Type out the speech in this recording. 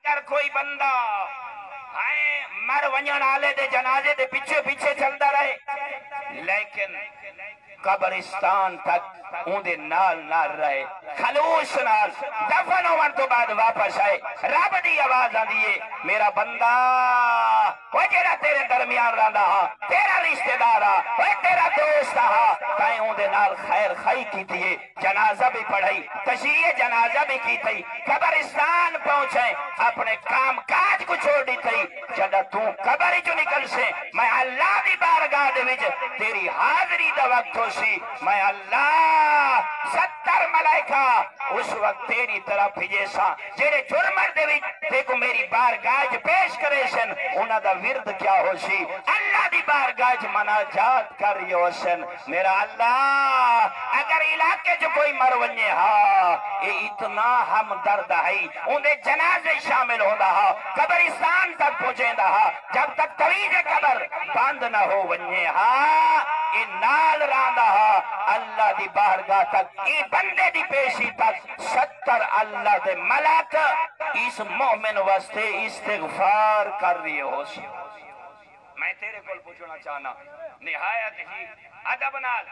اگر کوئی بندہ مر ونجن آلے دے جنازے دے پیچھے پیچھے چلتا رہے لیکن قبرستان تک اون دے نال نال رہے خلوص نال دفن ہونے تو بعد واپس آئے رب دی آواز آندی ہے میرا بندہ وہ جیڑا تیرے درمیان رہندا ہاں تیرا رشتہ دار وہ تیرا دوست ہاں تائیں اون دے نال خیر خائی کیتی ہے جنازہ بھی پڑھائی تشریح جنازہ بھی کیتی قبرستان پہنچے اپنے کام کاج کو چھوڑ دی تھی جدہ تو قبر جو نکل سے میں اللہ دی بارگاہ دے وچ تیری حاضری دا وقت ہو سی میں اللہ 70 ملائکہ اس وقت تیری طرف بھیجے سا جیڑے جرمر دے وچ دیکھو میری بارگاہ پیش کرے سن انہاں دا ورد کیا ہو سی اللہ دی بارگاہ مناجات کر ہو سن میرا اللہ اگر علاقے جو کوئی مرونye ہاں یہ اتنا ہم درد ہے انہیں جنازے شامل ہوندہ ہاں قبرستان تک پہنچیں ہاں جب تک طویل قبر بند نہ ہو ونye ہاں یہ نال راندہ ہاں اللہ دی بارگاہ تک یہ بندے دی پیشی تک 70 اللہ دے ملک اس مومن واسطے استغفار کر رہی ہو سی میں تیرے کول پوچھنا چاہنا نہایت ہی ادب نال